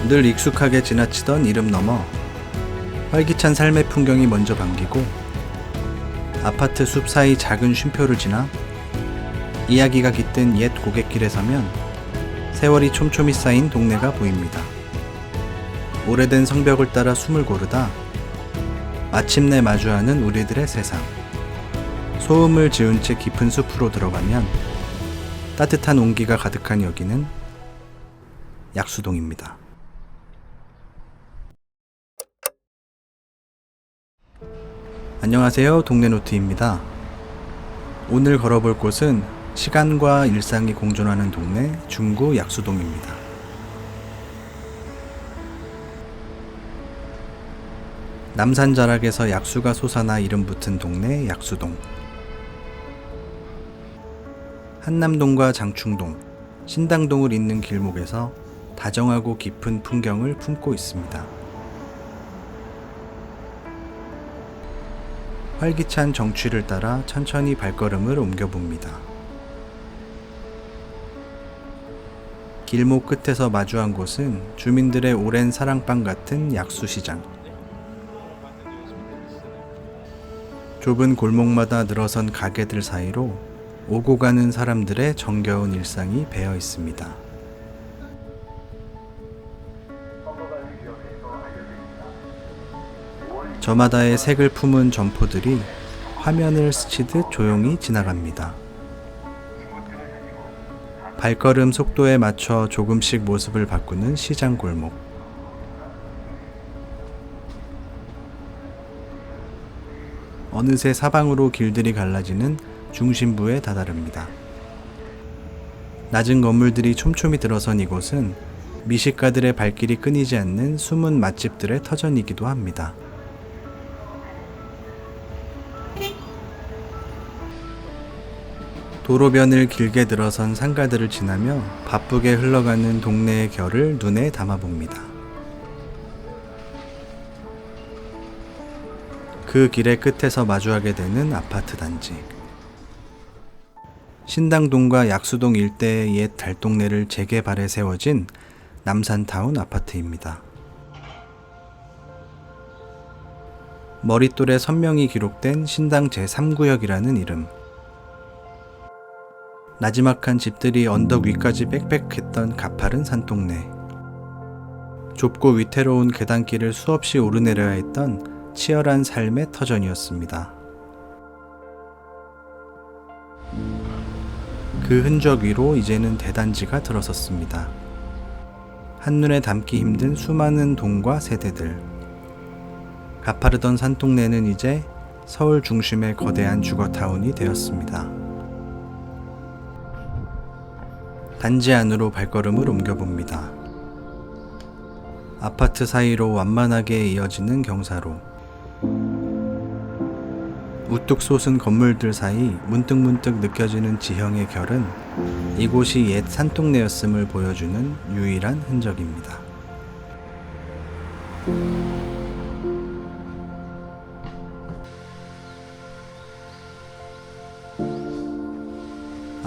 늘 익숙하게 지나치던 이름 너머 활기찬 삶의 풍경이 먼저 반기고 아파트 숲 사이 작은 쉼표를 지나 이야기가 깃든 옛 고갯길에 서면 세월이 촘촘히 쌓인 동네가 보입니다. 오래된 성벽을 따라 숨을 고르다 마침내 마주하는 우리들의 세상. 소음을 지운 채 깊은 숲으로 들어가면 따뜻한 온기가 가득한 여기는 약수동입니다. 안녕하세요, 동네노트입니다. 오늘 걸어볼 곳은 시간과 일상이 공존하는 동네 중구 약수동입니다. 남산 자락에서 약수가 솟아나 이름 붙은 동네 약수동. 한남동과 장충동, 신당동을 잇는 길목에서 다정하고 깊은 풍경을 품고 있습니다. 활기찬 정취를 따라 천천히 발걸음을 옮겨봅니다. 길목 끝에서 마주한 곳은 주민들의 오랜 사랑방 같은 약수시장. 좁은 골목마다 늘어선 가게들 사이로 오고 가는 사람들의 정겨운 일상이 배어 있습니다. 저마다의 색을 품은 점포들이 화면을 스치듯 조용히 지나갑니다. 발걸음 속도에 맞춰 조금씩 모습을 바꾸는 시장 골목. 어느새 사방으로 길들이 갈라지는 중심부에 다다릅니다. 낮은 건물들이 촘촘히 들어선 이곳은 미식가들의 발길이 끊이지 않는 숨은 맛집들의 터전이기도 합니다. 도로변을 길게 늘어선 상가들을 지나며 바쁘게 흘러가는 동네의 결을 눈에 담아봅니다. 그 길의 끝에서 마주하게 되는 아파트 단지. 신당동과 약수동 일대의 옛 달동네를 재개발해 세워진 남산타운 아파트입니다. 머릿돌에 선명히 기록된 신당 제3구역이라는 이름. 나지막한 집들이 언덕 위까지 빽빽했던 가파른 산동네. 좁고 위태로운 계단길을 수없이 오르내려야 했던 치열한 삶의 터전이었습니다. 그 흔적 위로 이제는 대단지가 들어섰습니다. 한눈에 담기 힘든 수많은 동과 세대들. 가파르던 산동네는 이제 서울 중심의 거대한 주거타운이 되었습니다. 단지 안으로 발걸음을 옮겨봅니다. 아파트 사이로 완만하게 이어지는 경사로. 우뚝 솟은 건물들 사이 문득문득 느껴지는 지형의 결은 이곳이 옛 산동네였음을 보여주는 유일한 흔적입니다.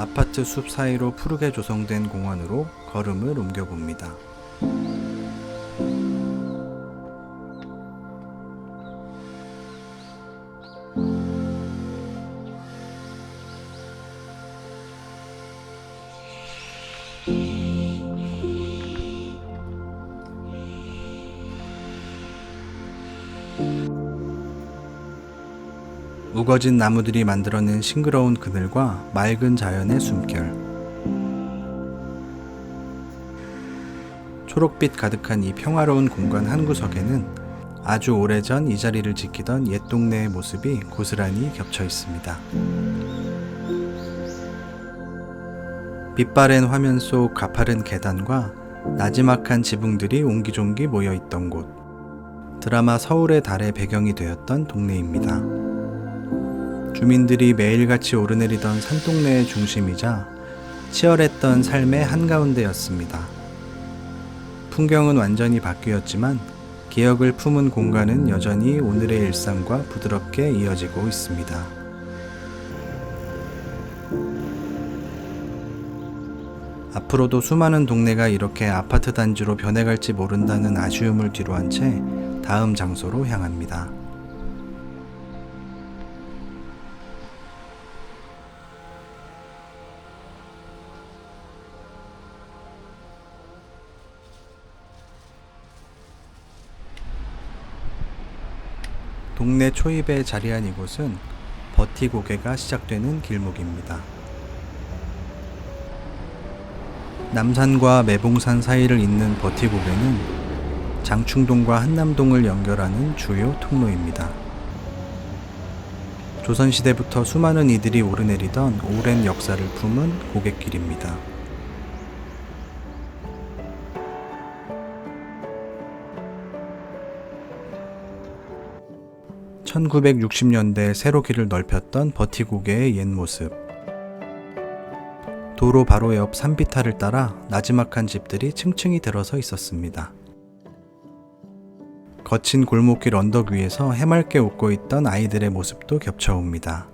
아파트 숲 사이로 푸르게 조성된 공원으로 걸음을 옮겨봅니다. 우거진 나무들이 만들어낸 싱그러운 그늘과 맑은 자연의 숨결. 초록빛 가득한 이 평화로운 공간 한 구석에는 아주 오래전 이 자리를 지키던 옛 동네의 모습이 고스란히 겹쳐 있습니다. 빛바랜 화면 속 가파른 계단과 나지막한 지붕들이 옹기종기 모여 있던 곳. 드라마 서울의 달의 배경이 되었던 동네입니다. 주민들이 매일같이 오르내리던 산동네의 중심이자 치열했던 삶의 한가운데였습니다. 풍경은 완전히 바뀌었지만 기억을 품은 공간은 여전히 오늘의 일상과 부드럽게 이어지고 있습니다. 앞으로도 수많은 동네가 이렇게 아파트 단지로 변해갈지 모른다는 아쉬움을 뒤로한 채 다음 장소로 향합니다. 동네 초입에 자리한 이곳은 버티고개가 시작되는 길목입니다. 남산과 매봉산 사이를 잇는 버티고개는 장충동과 한남동을 연결하는 주요 통로입니다. 조선시대부터 수많은 이들이 오르내리던 오랜 역사를 품은 고갯길입니다. (1960년대) 새로 길을 넓혔던 버티고개의 옛 모습. 도로 바로 옆 산비탈을 따라 나지막한 집들이 층층이 들어서 있었습니다. 거친 골목길 언덕 위에서 해맑게 웃고 있던 아이들의 모습도 겹쳐옵니다.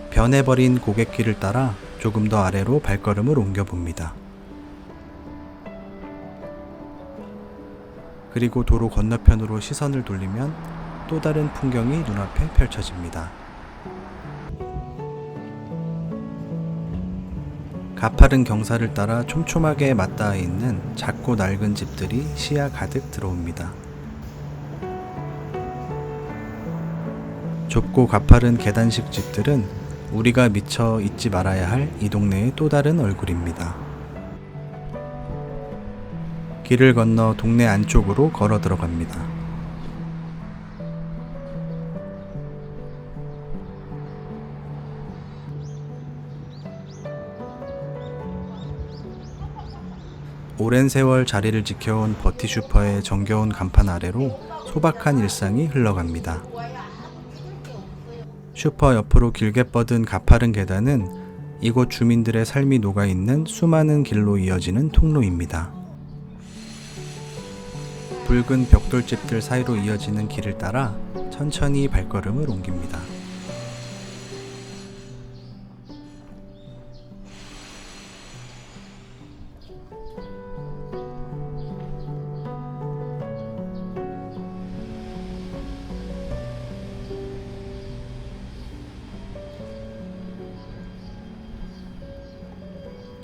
변해버린 고갯길을 따라 조금 더 아래로 발걸음을 옮겨봅니다. 그리고 도로 건너편으로 시선을 돌리면 또 다른 풍경이 눈앞에 펼쳐집니다. 가파른 경사를 따라 촘촘하게 맞닿아 있는 작고 낡은 집들이 시야 가득 들어옵니다. 좁고 가파른 계단식 집들은 우리가 미처 잊지 말아야 할 이 동네의 또 다른 얼굴입니다. 길을 건너 동네 안쪽으로 걸어 들어갑니다. 오랜 세월 자리를 지켜온 버티슈퍼의 정겨운 간판 아래로 소박한 일상이 흘러갑니다. 슈퍼 옆으로 길게 뻗은 가파른 계단은 이곳 주민들의 삶이 녹아있는 수많은 길로 이어지는 통로입니다. 붉은 벽돌집들 사이로 이어지는 길을 따라 천천히 발걸음을 옮깁니다.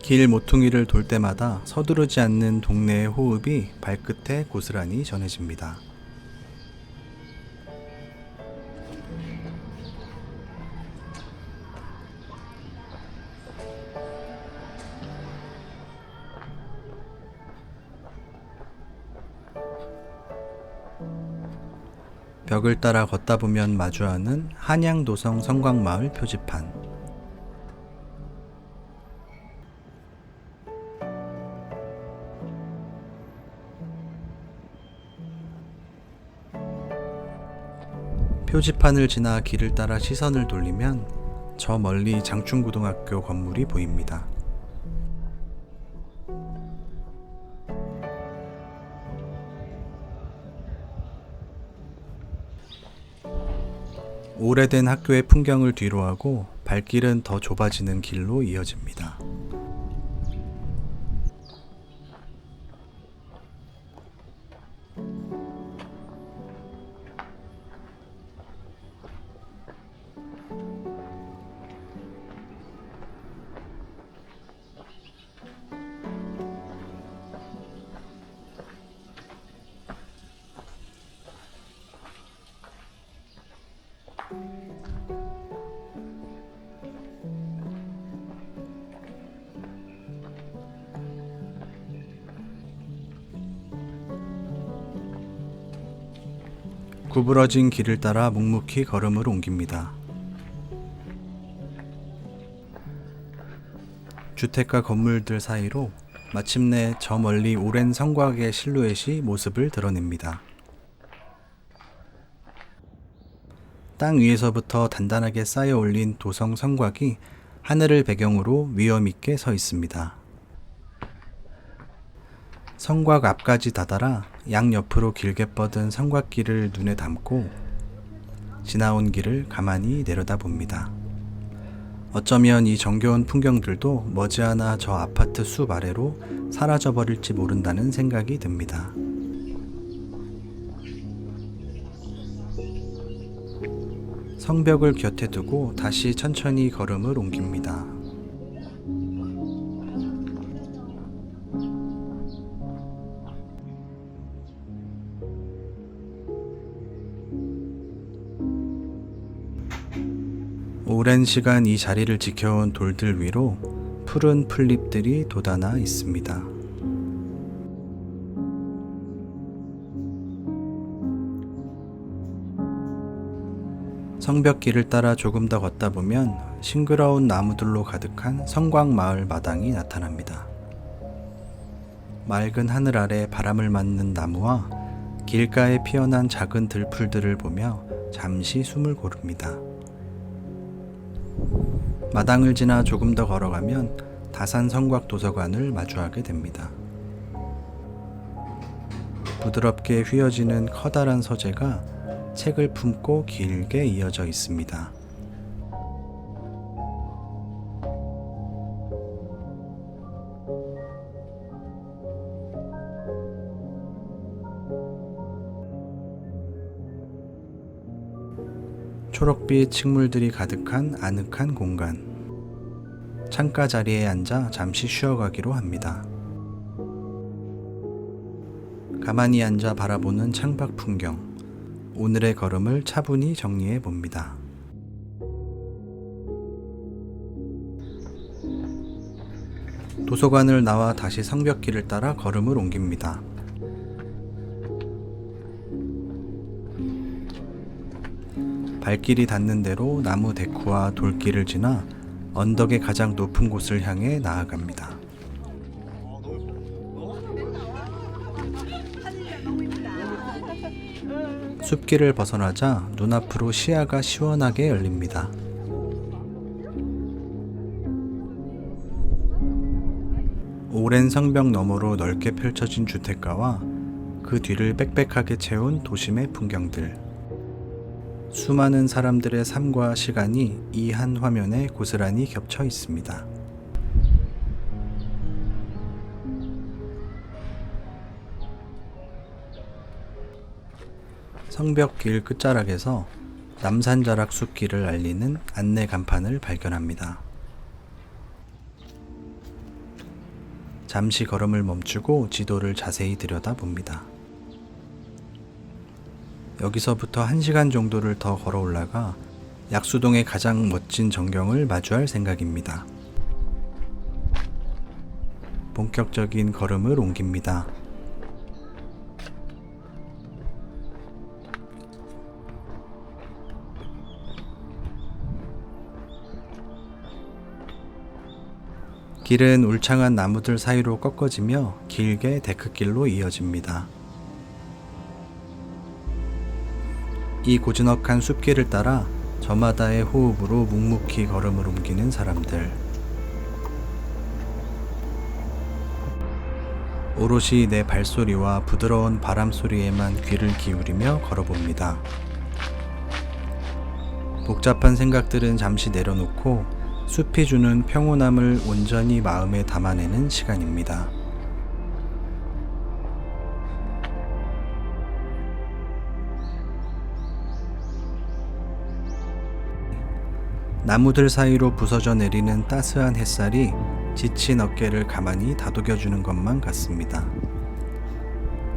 길 모퉁이를 돌 때마다 서두르지 않는 동네의 호흡이 발끝에 고스란히 전해집니다. 벽을 따라 걷다 보면 마주하는 한양도성 성곽마을 표지판. 표지판을 지나 길을 따라 시선을 돌리면 저 멀리 장충고등학교 건물이 보입니다. 오래된 학교의 풍경을 뒤로하고 발길은 더 좁아지는 길로 이어집니다. 구부러진 길을 따라 묵묵히 걸음을 옮깁니다. 주택가 건물들 사이로 마침내 저 멀리 오랜 성곽의 실루엣이 모습을 드러냅니다. 땅 위에서부터 단단하게 쌓여 올린 도성 성곽이 하늘을 배경으로 위험 있게 서 있습니다. 성곽 앞까지 다다라 양옆으로 길게 뻗은 성곽길을 눈에 담고 지나온 길을 가만히 내려다봅니다. 어쩌면 이 정겨운 풍경들도 머지않아 저 아파트 숲 아래로 사라져버릴지 모른다는 생각이 듭니다. 성벽을 곁에 두고 다시 천천히 걸음을 옮깁니다. 오랜 시간 이 자리를 지켜온 돌들 위로 푸른 풀잎들이 돋아나 있습니다. 성벽길을 따라 조금 더 걷다 보면 싱그러운 나무들로 가득한 성곽마을 마당이 나타납니다. 맑은 하늘 아래 바람을 맞는 나무와 길가에 피어난 작은 들풀들을 보며 잠시 숨을 고릅니다. 마당을 지나 조금 더 걸어가면 다산 성곽 도서관을 마주하게 됩니다. 부드럽게 휘어지는 커다란 서재가 책을 품고 길게 이어져 있습니다. 초록빛 식물들이 가득한 아늑한 공간. 창가 자리에 앉아 잠시 쉬어가기로 합니다. 가만히 앉아 바라보는 창밖 풍경. 오늘의 걸음을 차분히 정리해 봅니다. 도서관을 나와 다시 성벽길을 따라 걸음을 옮깁니다. 발길이 닿는 대로 나무 데크와 돌길을 지나 언덕의 가장 높은 곳을 향해 나아갑니다. 숲길을 벗어나자 눈앞으로 시야가 시원하게 열립니다. 오랜 성벽 너머로 넓게 펼쳐진 주택가와 그 뒤를 빽빽하게 채운 도심의 풍경들. 수많은 사람들의 삶과 시간이 이 한 화면에 고스란히 겹쳐 있습니다. 성벽길 끝자락에서 남산자락 숲길을 알리는 안내 간판을 발견합니다. 잠시 걸음을 멈추고 지도를 자세히 들여다봅니다. 여기서부터 1시간 정도를 더 걸어 올라가 약수동의 가장 멋진 전경을 마주할 생각입니다. 본격적인 걸음을 옮깁니다. 길은 울창한 나무들 사이로 꺾어지며 길게 데크길로 이어집니다. 이 고즈넉한 숲길을 따라 저마다의 호흡으로 묵묵히 걸음을 옮기는 사람들. 오롯이 내 발소리와 부드러운 바람 소리에만 귀를 기울이며 걸어봅니다. 복잡한 생각들은 잠시 내려놓고 숲이 주는 평온함을 온전히 마음에 담아내는 시간입니다. 나무들 사이로 부서져 내리는 따스한 햇살이 지친 어깨를 가만히 다독여주는 것만 같습니다.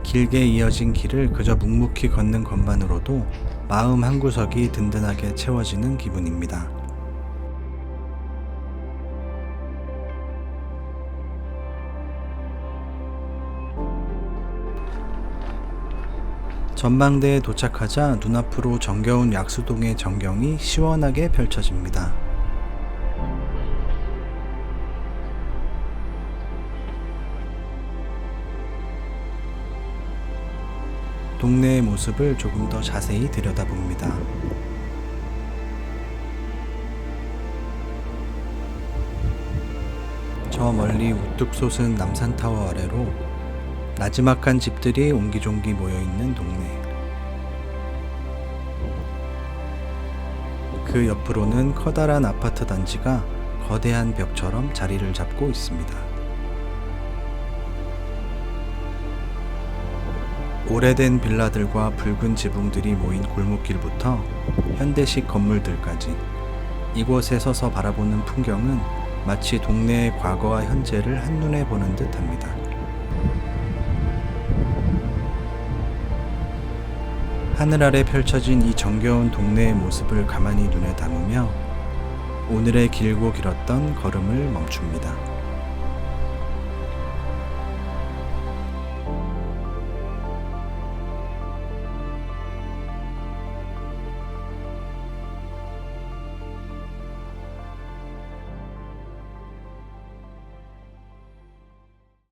길게 이어진 길을 그저 묵묵히 걷는 것만으로도 마음 한구석이 든든하게 채워지는 기분입니다. 전망대에 도착하자 눈앞으로 정겨운 약수동의 전경이 시원하게 펼쳐집니다. 동네의 모습을 조금 더 자세히 들여다봅니다. 저 멀리 우뚝 솟은 남산타워 아래로 나지막한 집들이 옹기종기 모여있는 동네. 그 옆으로는 커다란 아파트 단지가 거대한 벽처럼 자리를 잡고 있습니다. 오래된 빌라들과 붉은 지붕들이 모인 골목길부터 현대식 건물들까지 이곳에 서서 바라보는 풍경은 마치 동네의 과거와 현재를 한눈에 보는 듯합니다. 하늘 아래 펼쳐진 이 정겨운 동네의 모습을 가만히 눈에 담으며 오늘의 길고 길었던 걸음을 멈춥니다.